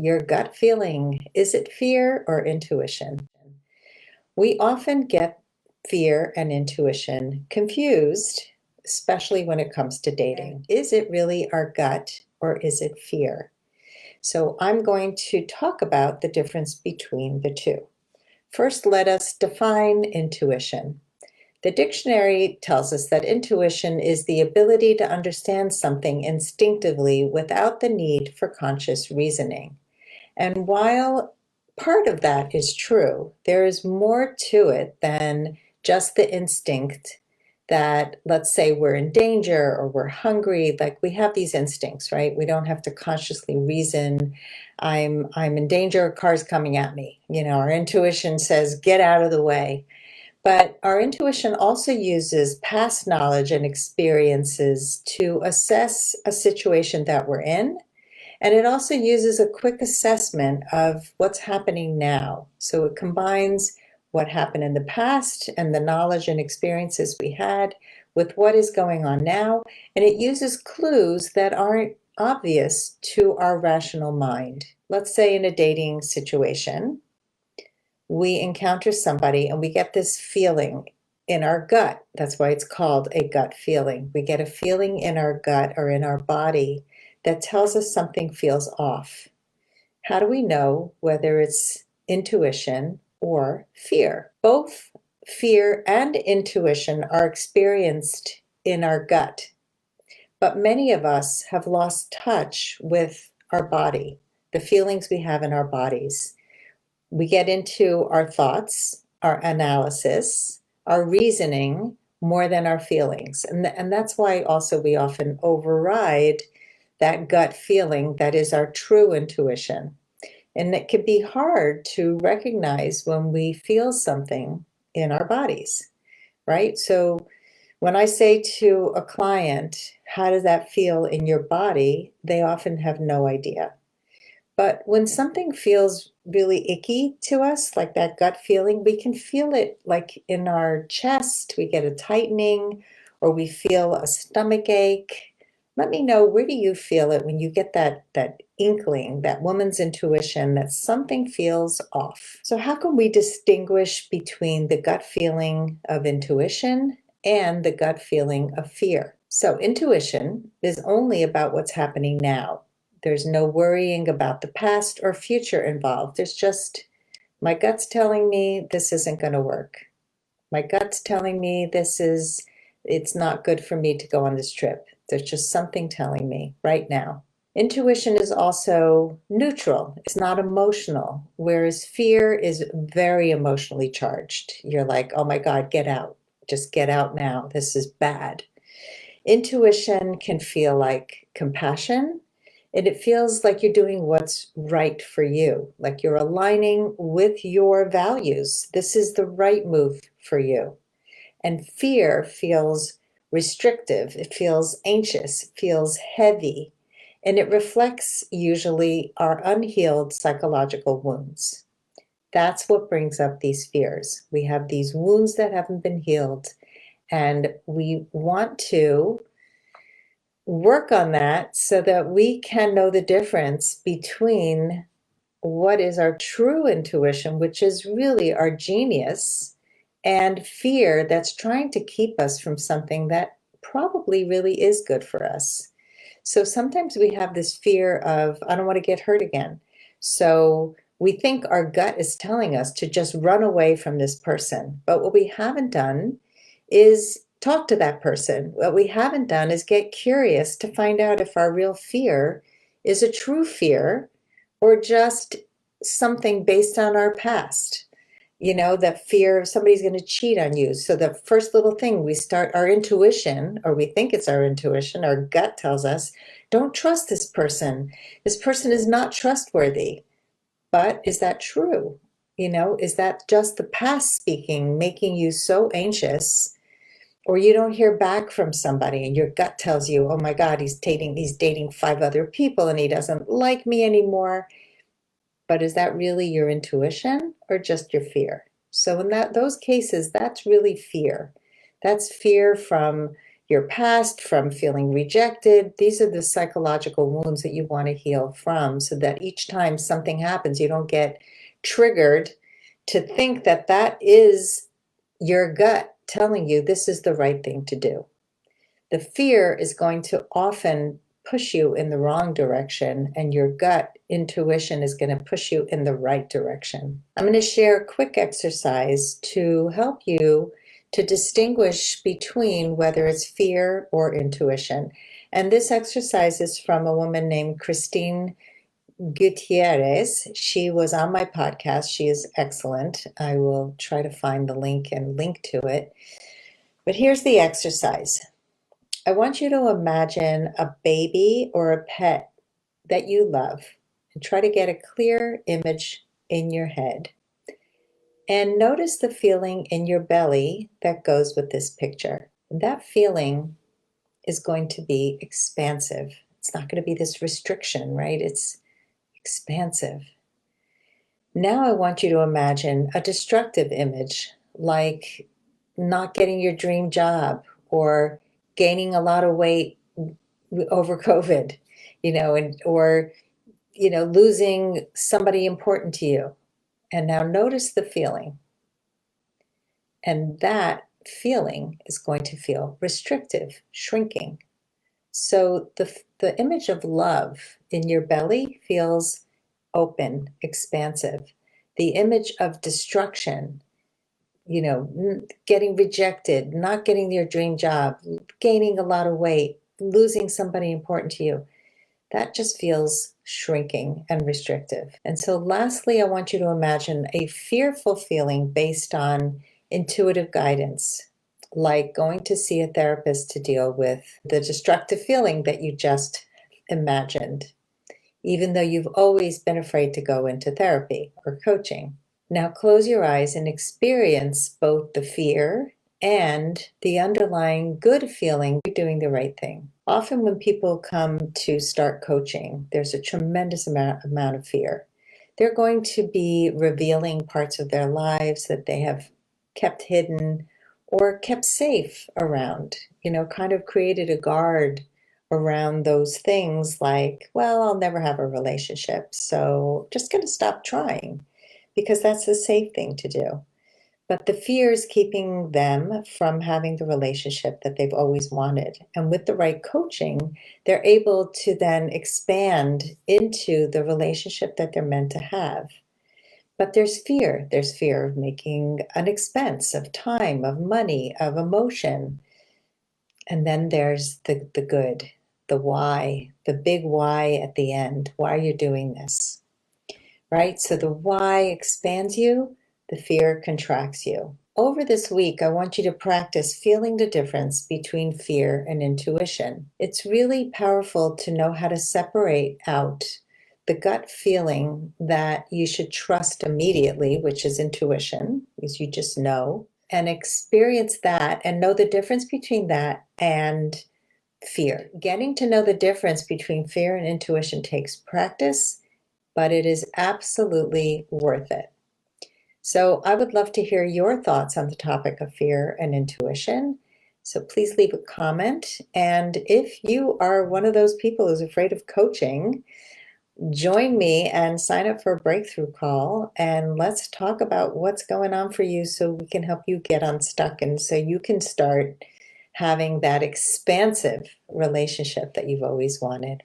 your gut feeling. Is it fear or intuition? We often get fear and intuition confused, especially when it comes to dating. Is it really our gut or is it fear? So I'm going to talk about the difference between the two. First, let us define intuition. The dictionary tells us that intuition is the ability to understand something instinctively without the need for conscious reasoning. And while part of that is true, there is more to it than just the instinct that, let's say we're in danger or we're hungry, like we have these instincts, right? We don't have to consciously reason, I'm in danger, a car's coming at me. Our intuition says, get out of the way. But our intuition also uses past knowledge and experiences to assess a situation that we're in. And it also uses a quick assessment of what's happening now. So it combines what happened in the past and the knowledge and experiences we had with what is going on now. And it uses clues that aren't obvious to our rational mind. Let's say in a dating situation, we encounter somebody and we get this feeling in our gut. That's why it's called a gut feeling. We get a feeling in our gut or in our body that tells us something feels off. How do we know whether it's intuition or fear? Both fear and intuition are experienced in our gut, but many of us have lost touch with our body, the feelings we have in our bodies. We get into our thoughts, our analysis, our reasoning more than our feelings. And that's why also we often override that gut feeling that is our true intuition. And it can be hard to recognize when we feel something in our bodies, right? So when I say to a client, how does that feel in your body? They often have no idea. But when something feels really icky to us, like that gut feeling, we can feel it like in our chest, we get a tightening, or we feel a stomach ache. Let me know, where do you feel it when you get that inkling, that woman's intuition that something feels off? So how can we distinguish between the gut feeling of intuition and the gut feeling of fear? So intuition is only about what's happening now. There's no worrying about the past or future involved. There's just, my gut's telling me this isn't going to work. My gut's telling me it's not good for me to go on this trip. There's just something telling me right now. Intuition is also neutral. It's not emotional, whereas fear is very emotionally charged. You're like, oh my God, get out. Just get out now. This is bad. Intuition can feel like compassion. And it feels like you're doing what's right for you, like you're aligning with your values. This is the right move for you. And fear feels restrictive. It feels anxious, it feels heavy, and it reflects usually our unhealed psychological wounds. That's what brings up these fears. We have these wounds that haven't been healed, and we want to work on that so that we can know the difference between what is our true intuition, which is really our genius, and fear that's trying to keep us from something that probably really is good for us. So sometimes we have this fear of, I don't want to get hurt again. So we think our gut is telling us to just run away from this person. But what we haven't done is talk to that person. What we haven't done is get curious to find out if our real fear is a true fear or just something based on our past. That fear of somebody's going to cheat on you. So the first little thing, we start our intuition, or we think it's our intuition, our gut tells us, don't trust this person. This person is not trustworthy. But is that true? Is that just the past speaking, making you so anxious? Or you don't hear back from somebody and your gut tells you, oh my God, he's dating 5 other people and he doesn't like me anymore. But is that really your intuition or just your fear? So in those cases, that's really fear. That's fear from your past, from feeling rejected. These are the psychological wounds that you want to heal from, so that each time something happens, you don't get triggered to think that that is your gut telling you this is the right thing to do. The fear is going to often push you in the wrong direction, and your gut intuition is going to push you in the right direction. I'm going to share a quick exercise to help you to distinguish between whether it's fear or intuition. And this exercise is from a woman named Christine Gutierrez. She was on my podcast. She is excellent. I will try to find the link and link to it. But here's the exercise. I want you to imagine a baby or a pet that you love and try to get a clear image in your head. And notice the feeling in your belly that goes with this picture. And that feeling is going to be expansive. It's not going to be this restriction, right? It's expansive. Now I want you to imagine a destructive image, like not getting your dream job or gaining a lot of weight over COVID, or losing somebody important to you. And now notice the feeling. And that feeling is going to feel restrictive, shrinking. So the image of love in your belly feels open, expansive. The image of destruction, getting rejected, not getting your dream job, gaining a lot of weight, losing somebody important to you, that just feels shrinking and restrictive. And so lastly, I want you to imagine a fearful feeling based on intuitive guidance, like going to see a therapist to deal with the destructive feeling that you just imagined, even though you've always been afraid to go into therapy or coaching. Now close your eyes and experience both the fear and the underlying good feeling you're doing the right thing. Often when people come to start coaching, there's a tremendous amount of fear. They're going to be revealing parts of their lives that they have kept hidden or kept safe around, kind of created a guard around those things like, well, I'll never have a relationship, so just going to stop trying because that's the safe thing to do. But the fear is keeping them from having the relationship that they've always wanted. And with the right coaching, they're able to then expand into the relationship that they're meant to have. But there's fear. There's fear of making an expense, of time, of money, of emotion. And then there's the good, the why, the big why at the end, why you're doing this, right? So the why expands you, the fear contracts you. Over this week, I want you to practice feeling the difference between fear and intuition. It's really powerful to know how to separate out the gut feeling that you should trust immediately, which is intuition, because you just know, and experience that and know the difference between that and fear. Getting to know the difference between fear and intuition takes practice, but it is absolutely worth it. So I would love to hear your thoughts on the topic of fear and intuition. So please leave a comment. And if you are one of those people who's afraid of coaching, join me and sign up for a breakthrough call. And let's talk about what's going on for you so we can help you get unstuck and so you can start having that expansive relationship that you've always wanted.